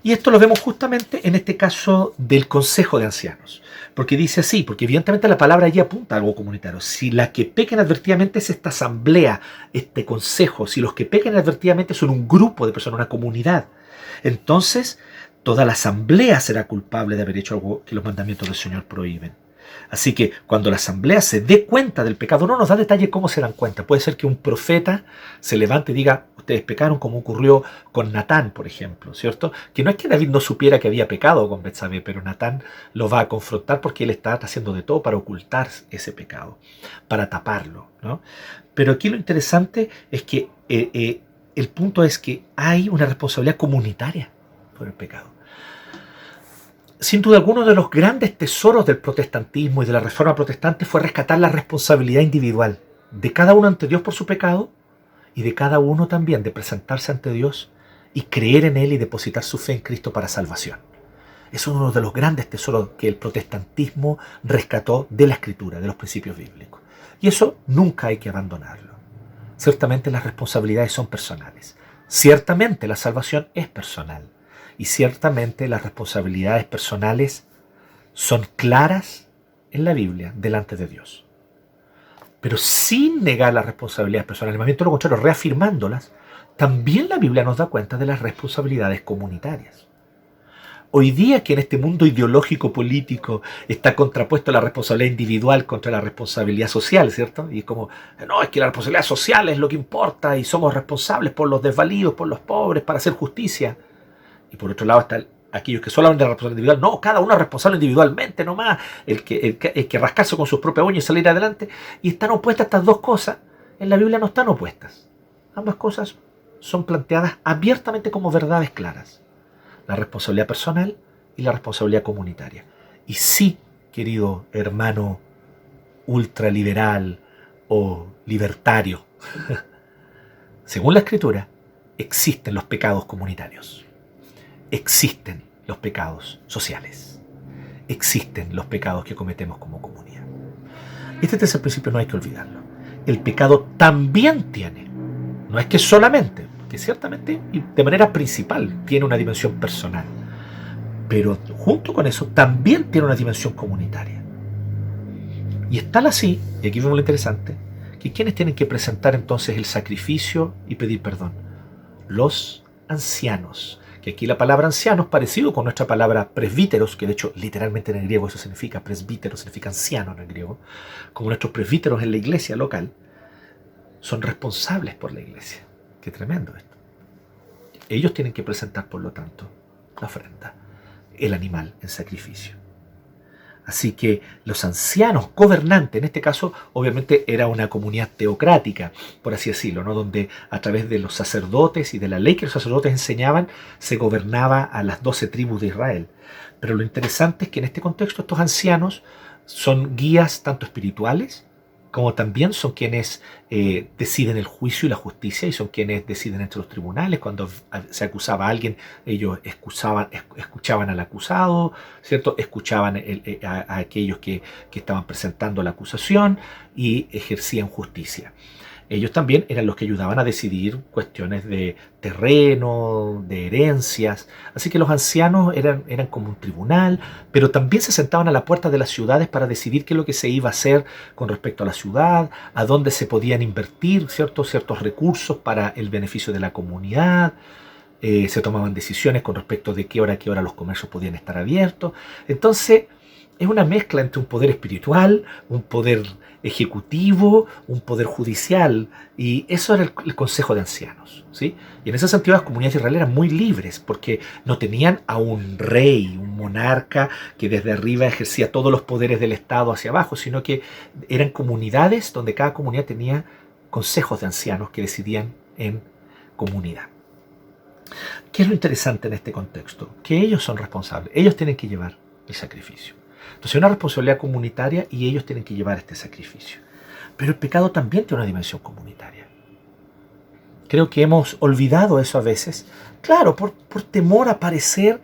Y esto lo vemos justamente en este caso del consejo de ancianos. Porque dice así, porque evidentemente la palabra allí apunta a algo comunitario. Si la que pecan advertidamente es esta asamblea, este consejo, si los que pecan advertidamente son un grupo de personas, una comunidad, entonces toda la asamblea será culpable de haber hecho algo que los mandamientos del Señor prohíben. Así que cuando la asamblea se dé cuenta del pecado, no nos da detalle cómo se dan cuenta. Puede ser que un profeta se levante y diga: ustedes pecaron, como ocurrió con Natán, por ejemplo, ¿cierto? Que no es que David no supiera que había pecado con Betsabé, pero Natán lo va a confrontar porque él está haciendo de todo para ocultar ese pecado, para taparlo, ¿no? Pero aquí lo interesante es que el punto es que hay una responsabilidad comunitaria por el pecado. Sin duda, alguno de los grandes tesoros del protestantismo y de la reforma protestante fue rescatar la responsabilidad individual de cada uno ante Dios por su pecado y de cada uno también de presentarse ante Dios y creer en Él y depositar su fe en Cristo para salvación. Es uno de los grandes tesoros que el protestantismo rescató de la Escritura, de los principios bíblicos. Y eso nunca hay que abandonarlo. Ciertamente las responsabilidades son personales. Ciertamente la salvación es personal. Y ciertamente las responsabilidades personales son claras en la Biblia delante de Dios. Pero sin negar las responsabilidades personales, más bien todo lo contrario, reafirmándolas, también la Biblia nos da cuenta de las responsabilidades comunitarias. Hoy día que en este mundo ideológico político está contrapuesto la responsabilidad individual contra la responsabilidad social, ¿cierto? Y es como, no, es que la responsabilidad social es lo que importa y somos responsables por los desvalidos, por los pobres, para hacer justicia. Y por otro lado están aquellos que solo hablan de la responsabilidad individual. No, cada uno es responsable individualmente nomás, el que rascarse con sus propias uñas y salir adelante. Y están opuestas estas dos cosas. En la Biblia no están opuestas. Ambas cosas son planteadas abiertamente como verdades claras. La responsabilidad personal y la responsabilidad comunitaria. Y sí, querido hermano ultraliberal o libertario, según la Escritura, existen los pecados comunitarios. Existen los pecados sociales. Existen los pecados que cometemos como comunidad. Este tercer principio no hay que olvidarlo. El pecado también tiene, no es que solamente, que ciertamente y de manera principal tiene una dimensión personal, pero junto con eso también tiene una dimensión comunitaria. Y es tal así, y aquí vemos lo interesante, que ¿quiénes tienen que presentar entonces el sacrificio y pedir perdón? Los ancianos. Que aquí la palabra ancianos, parecido con nuestra palabra presbíteros, que de hecho literalmente en el griego eso significa presbítero, significa anciano en el griego, como nuestros presbíteros en la iglesia local, son responsables por la iglesia. Qué tremendo esto. Ellos tienen que presentar, por lo tanto, la ofrenda, el animal en sacrificio. Así que los ancianos gobernantes, en este caso obviamente era una comunidad teocrática, por así decirlo, ¿no? Donde a través de los sacerdotes y de la ley que los sacerdotes enseñaban, se gobernaba a las 12 tribus de Israel. Pero lo interesante es que en este contexto estos ancianos son guías tanto espirituales, como también son quienes deciden el juicio y la justicia, y son quienes deciden entre los tribunales. Cuando se acusaba a alguien, ellos escuchaban al acusado, ¿cierto? Escuchaban a aquellos que estaban presentando la acusación y ejercían justicia. Ellos también eran los que ayudaban a decidir cuestiones de terreno, de herencias. Así que los ancianos eran como un tribunal, pero también se sentaban a la puerta de las ciudades para decidir qué es lo que se iba a hacer con respecto a la ciudad, a dónde se podían invertir ciertos recursos para el beneficio de la comunidad. Se tomaban decisiones con respecto de qué hora los comercios podían estar abiertos. Entonces, es una mezcla entre un poder espiritual, un poder ejecutivo, un poder judicial, y eso era el consejo de ancianos, ¿sí? Y en ese sentido las comunidades de Israel eran muy libres, porque no tenían a un rey, un monarca que desde arriba ejercía todos los poderes del Estado hacia abajo, sino que eran comunidades donde cada comunidad tenía consejos de ancianos que decidían en comunidad. ¿Qué es lo interesante en este contexto? Que ellos son responsables, ellos tienen que llevar el sacrificio. Entonces hay una responsabilidad comunitaria y ellos tienen que llevar este sacrificio. Pero el pecado también tiene una dimensión comunitaria. Creo que hemos olvidado eso a veces. Claro, por temor a parecer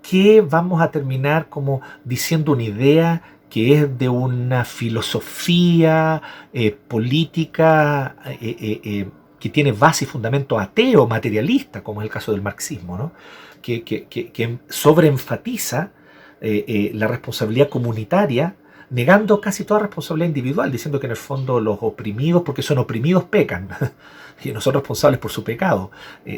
que vamos a terminar como diciendo una idea que es de una filosofía política que tiene base y fundamento ateo, materialista, como es el caso del marxismo, ¿no? Que sobreenfatiza la responsabilidad comunitaria, negando casi toda responsabilidad individual, diciendo que en el fondo los oprimidos, porque son oprimidos, pecan y no son responsables por su pecado.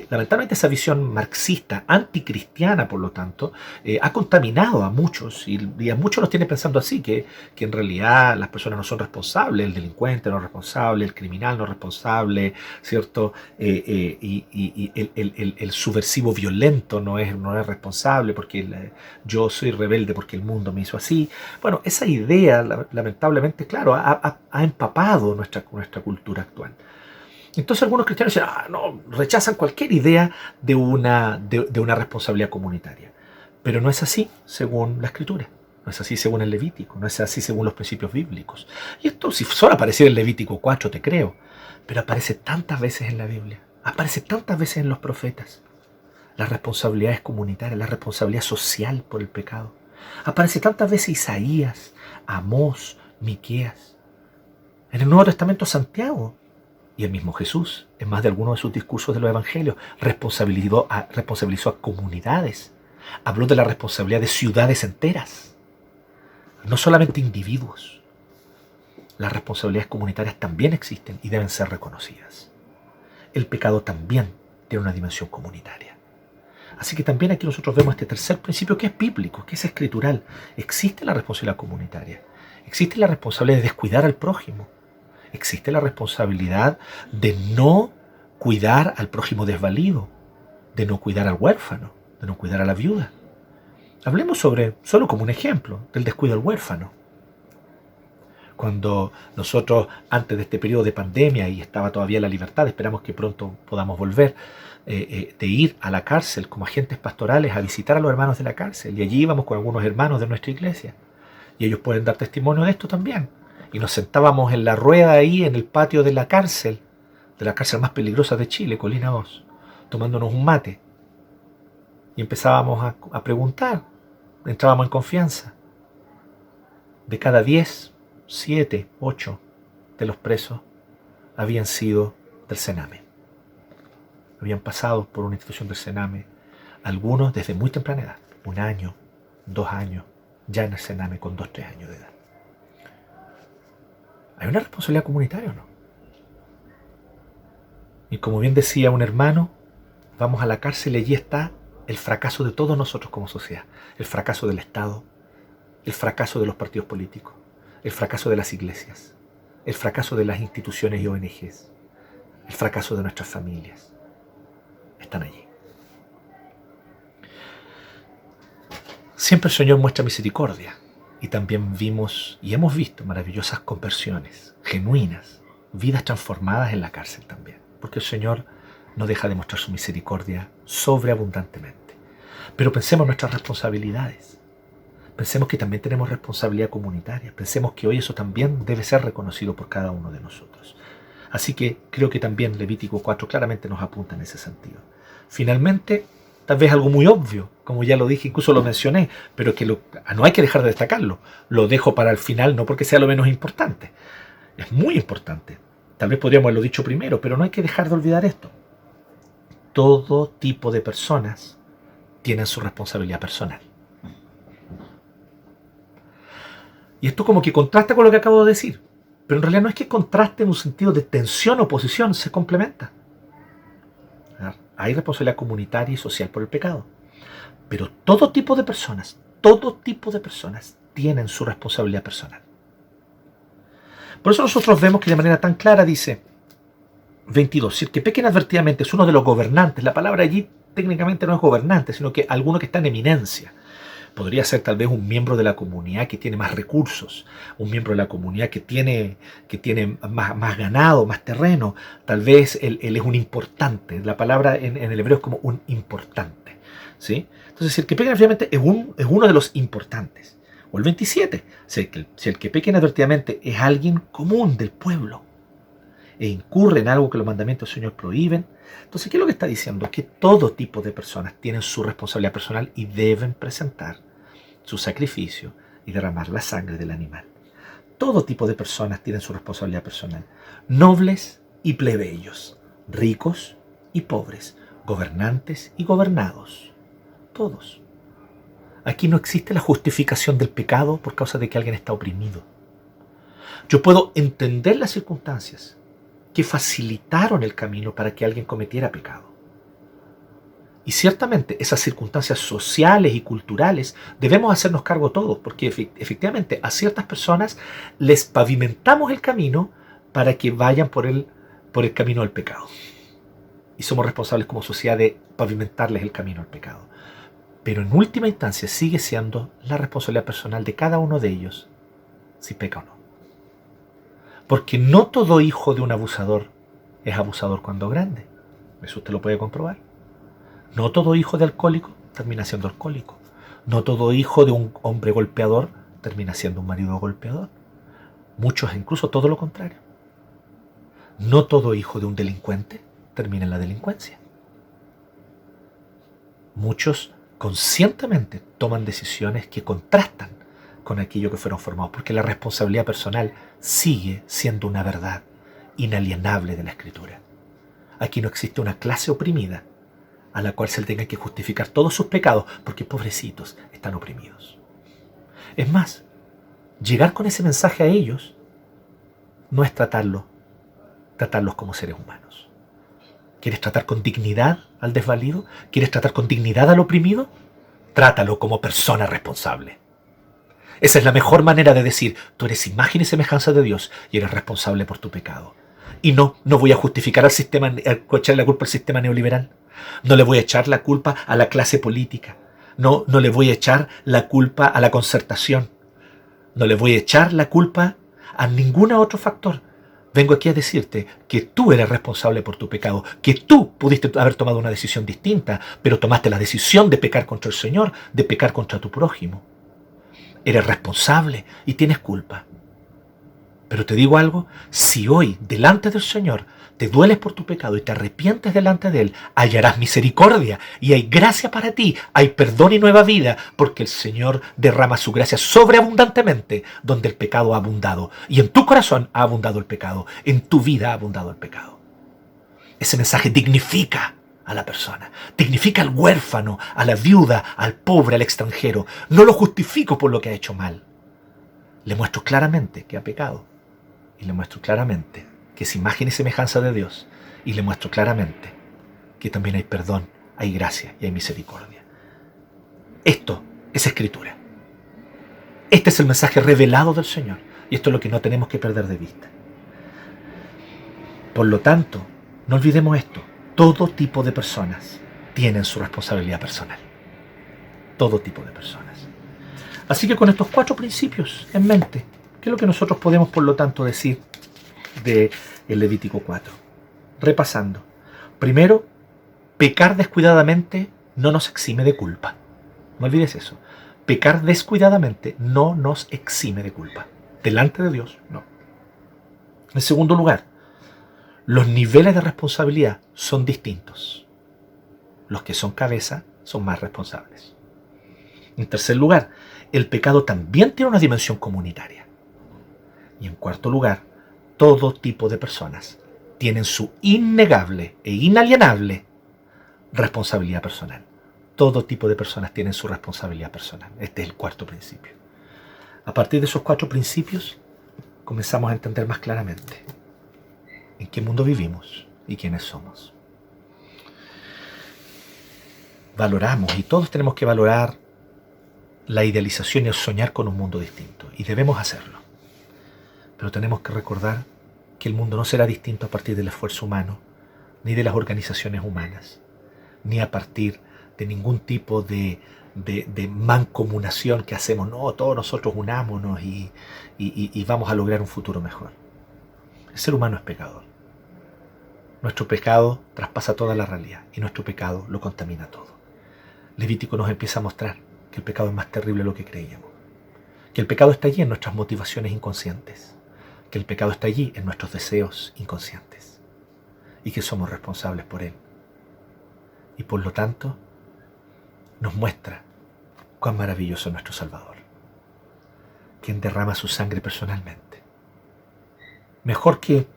Lamentablemente esa visión marxista, anticristiana por lo tanto, ha contaminado a muchos y a muchos los tiene pensando así, que en realidad las personas no son responsables, el delincuente no es responsable, el criminal no es responsable, ¿cierto? Y el subversivo violento no es responsable porque yo soy rebelde porque el mundo me hizo así. Bueno, esa idea lamentablemente, claro, ha empapado nuestra cultura actual. Entonces algunos cristianos dicen, no, rechazan cualquier idea de una responsabilidad comunitaria. Pero no es así según la Escritura, no es así según el Levítico, no es así según los principios bíblicos. Y esto, si solo apareciera en Levítico 4, te creo, pero aparece tantas veces en la Biblia, aparece tantas veces en los profetas. las responsabilidades comunitarias, la responsabilidad social por el pecado. Aparece tantas veces Isaías, Amós, Miqueas. En el Nuevo Testamento Santiago y el mismo Jesús, en más de algunos de sus discursos de los evangelios, responsabilizó a comunidades. Habló de la responsabilidad de ciudades enteras, no solamente individuos. Las responsabilidades comunitarias también existen y deben ser reconocidas. El pecado también tiene una dimensión comunitaria. Así que también aquí nosotros vemos este tercer principio que es bíblico, que es escritural. Existe la responsabilidad comunitaria. Existe la responsabilidad de descuidar al prójimo. Existe la responsabilidad de no cuidar al prójimo desvalido, de no cuidar al huérfano, de no cuidar a la viuda. Hablemos solo como un ejemplo, del descuido al huérfano. Cuando nosotros, antes de este periodo de pandemia y estaba todavía la libertad, esperamos que pronto podamos volver, de ir a la cárcel como agentes pastorales a visitar a los hermanos de la cárcel. Y allí íbamos con algunos hermanos de nuestra iglesia. Y ellos pueden dar testimonio de esto también. Y nos sentábamos en la rueda ahí en el patio de la cárcel más peligrosa de Chile, Colina 2, tomándonos un mate. Y empezábamos a preguntar, entrábamos en confianza. De cada 10, 7, 8 de los presos habían sido del Sename. Habían pasado por una institución del Sename, algunos desde muy temprana edad, 1 año, 2 años, ya en el Sename con 2, 3 años de edad. ¿Hay una responsabilidad comunitaria o no? Y como bien decía un hermano, vamos a la cárcel y allí está el fracaso de todos nosotros como sociedad, el fracaso del Estado, el fracaso de los partidos políticos, el fracaso de las iglesias, el fracaso de las instituciones y ONGs, el fracaso de nuestras familias. Están allí. Siempre el Señor muestra misericordia y también vimos y hemos visto maravillosas conversiones, genuinas, vidas transformadas en la cárcel también, porque el Señor no deja de mostrar su misericordia sobreabundantemente. Pero pensemos en nuestras responsabilidades. Pensemos que también tenemos responsabilidad comunitaria. Pensemos que hoy eso también debe ser reconocido por cada uno de nosotros. Así que creo que también Levítico 4 claramente nos apunta en ese sentido. Finalmente, tal vez algo muy obvio, como ya lo dije, incluso lo mencioné, pero que no hay que dejar de destacarlo. Lo dejo para el final, no porque sea lo menos importante. Es muy importante. Tal vez podríamos haberlo dicho primero, pero no hay que dejar de olvidar esto. Todo tipo de personas tienen su responsabilidad personal. Y esto como que contrasta con lo que acabo de decir. Pero en realidad no es que contraste en un sentido de tensión o oposición, se complementa. Hay responsabilidad comunitaria y social por el pecado. Pero todo tipo de personas tienen su responsabilidad personal. Por eso nosotros vemos que de manera tan clara dice 22, si el que peque inadvertidamente es uno de los gobernantes, la palabra allí técnicamente no es gobernante, sino que alguno que está en eminencia. Podría ser tal vez un miembro de la comunidad que tiene más recursos, un miembro de la comunidad que tiene más ganado, más terreno. Tal vez él es un importante. La palabra en el hebreo es como un importante, ¿sí? Entonces, si el que peca inadvertidamente es uno de los importantes. O el 27, si el que peca inadvertidamente es alguien común del pueblo e incurre en algo que los mandamientos del Señor prohíben. Entonces, ¿qué es lo que está diciendo? Que todo tipo de personas tienen su responsabilidad personal y deben presentar su sacrificio y derramar la sangre del animal. Todo tipo de personas tienen su responsabilidad personal. Nobles y plebeyos, ricos y pobres, gobernantes y gobernados. Todos. Aquí no existe la justificación del pecado por causa de que alguien está oprimido. Yo puedo entender las circunstancias que facilitaron el camino para que alguien cometiera pecado. Y ciertamente esas circunstancias sociales y culturales debemos hacernos cargo todos, porque efectivamente a ciertas personas les pavimentamos el camino para que vayan por el camino del pecado. Y somos responsables como sociedad de pavimentarles el camino al pecado. Pero en última instancia sigue siendo la responsabilidad personal de cada uno de ellos si peca o no. Porque no todo hijo de un abusador es abusador cuando grande. Eso usted lo puede comprobar. No todo hijo de alcohólico termina siendo alcohólico. No todo hijo de un hombre golpeador termina siendo un marido golpeador. Muchos incluso todo lo contrario. No todo hijo de un delincuente termina en la delincuencia. Muchos conscientemente toman decisiones que contrastan con aquello que fueron formados, porque la responsabilidad personal sigue siendo una verdad inalienable de la Escritura. Aquí no existe una clase oprimida a la cual se le tenga que justificar todos sus pecados, porque pobrecitos están oprimidos. Es más, llegar con ese mensaje a ellos no es tratarlos como seres humanos. ¿Quieres tratar con dignidad al desvalido? ¿Quieres tratar con dignidad al oprimido? Trátalo como persona responsable. Esa es la mejor manera de decir, tú eres imagen y semejanza de Dios y eres responsable por tu pecado. Y no voy a justificar al sistema, echarle la culpa al sistema neoliberal. No le voy a echar la culpa a la clase política. No le voy a echar la culpa a la concertación. No le voy a echar la culpa a ningún otro factor. Vengo aquí a decirte que tú eres responsable por tu pecado, que tú pudiste haber tomado una decisión distinta, pero tomaste la decisión de pecar contra el Señor, de pecar contra tu prójimo. Eres responsable y tienes culpa. Pero te digo algo, si hoy delante del Señor te dueles por tu pecado y te arrepientes delante de Él, hallarás misericordia y hay gracia para ti, hay perdón y nueva vida, porque el Señor derrama su gracia sobreabundantemente donde el pecado ha abundado. Y en tu corazón ha abundado el pecado, en tu vida ha abundado el pecado. Ese mensaje dignifica a la persona, dignifica al huérfano, a la viuda, al pobre, al extranjero. No lo justifico por lo que ha hecho mal. Le muestro claramente que ha pecado. Y le muestro claramente que es imagen y semejanza de Dios. Y le muestro claramente que también hay perdón, hay gracia y hay misericordia. Esto es Escritura. Este es el mensaje revelado del Señor. Y esto es lo que no tenemos que perder de vista. Por lo tanto, no olvidemos esto. Todo tipo de personas tienen su responsabilidad personal. Todo tipo de personas. Así que con estos 4 principios en mente, ¿qué es lo que nosotros podemos, por lo tanto, decir de el Levítico 4? Repasando. Primero, pecar descuidadamente no nos exime de culpa. No olvides eso. Pecar descuidadamente no nos exime de culpa. Delante de Dios, no. En segundo lugar, los niveles de responsabilidad son distintos. Los que son cabeza son más responsables. En tercer lugar, el pecado también tiene una dimensión comunitaria. Y en cuarto lugar, todo tipo de personas tienen su innegable e inalienable responsabilidad personal. Todo tipo de personas tienen su responsabilidad personal. Este es el cuarto principio. A partir de esos 4 principios, comenzamos a entender más claramente en qué mundo vivimos y quiénes somos. Valoramos, y todos tenemos que valorar la idealización y el soñar con un mundo distinto, y debemos hacerlo. Pero tenemos que recordar que el mundo no será distinto a partir del esfuerzo humano, ni de las organizaciones humanas, ni a partir de ningún tipo de mancomunación que hacemos. No, todos nosotros unámonos y vamos a lograr un futuro mejor. El ser humano es pecador. Nuestro pecado traspasa toda la realidad y nuestro pecado lo contamina todo. Levítico nos empieza a mostrar que el pecado es más terrible de lo que creíamos. Que el pecado está allí en nuestras motivaciones inconscientes. Que el pecado está allí en nuestros deseos inconscientes. Y que somos responsables por él. Y por lo tanto, nos muestra cuán maravilloso es nuestro Salvador. Quien derrama su sangre personalmente. Mejor que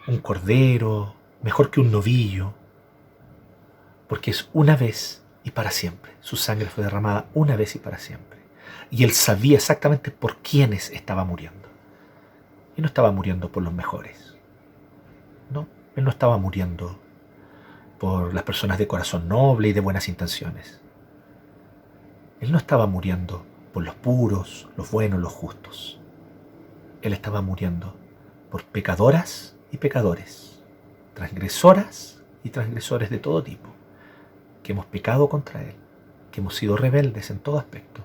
un cordero, mejor que un novillo. Porque es una vez y para siempre. Su sangre fue derramada una vez y para siempre. Y él sabía exactamente por quiénes estaba muriendo. Y no estaba muriendo por los mejores. No, él no estaba muriendo por las personas de corazón noble y de buenas intenciones. Él no estaba muriendo por los puros, los buenos, los justos. Él estaba muriendo por pecadoras y pecadores, transgresoras y transgresores de todo tipo, que hemos pecado contra Él, que hemos sido rebeldes en todo aspecto,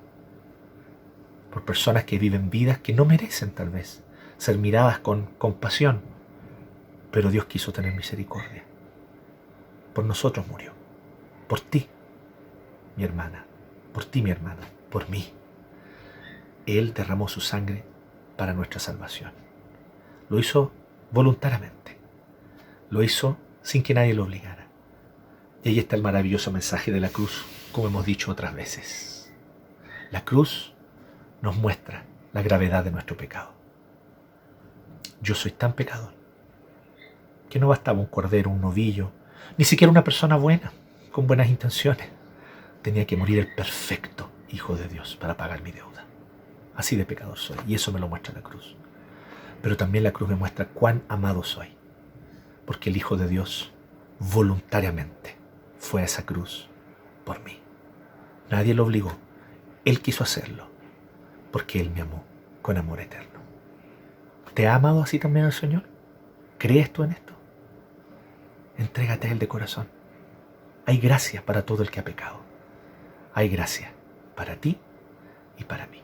por personas que viven vidas que no merecen tal vez ser miradas con compasión, pero Dios quiso tener misericordia. Por nosotros murió, por ti, mi hermana, por ti, mi hermano, por mí. Él derramó su sangre para nuestra salvación. Lo hizo voluntariamente, lo hizo sin que nadie lo obligara. Y ahí está el maravilloso mensaje de la cruz como hemos dicho otras veces. La cruz nos muestra la gravedad de nuestro pecado. Yo soy tan pecador que no bastaba un cordero, un novillo, ni siquiera una persona buena, con buenas intenciones. Tenía que morir el perfecto Hijo de Dios para pagar mi deuda. Así de pecador soy, y eso me lo muestra la cruz. Pero también la cruz me muestra cuán amado soy, porque el Hijo de Dios voluntariamente fue a esa cruz por mí. Nadie lo obligó, Él quiso hacerlo, porque Él me amó con amor eterno. ¿Te ha amado así también el Señor? ¿Crees tú en esto? Entrégate a Él de corazón. Hay gracia para todo el que ha pecado. Hay gracia para ti y para mí.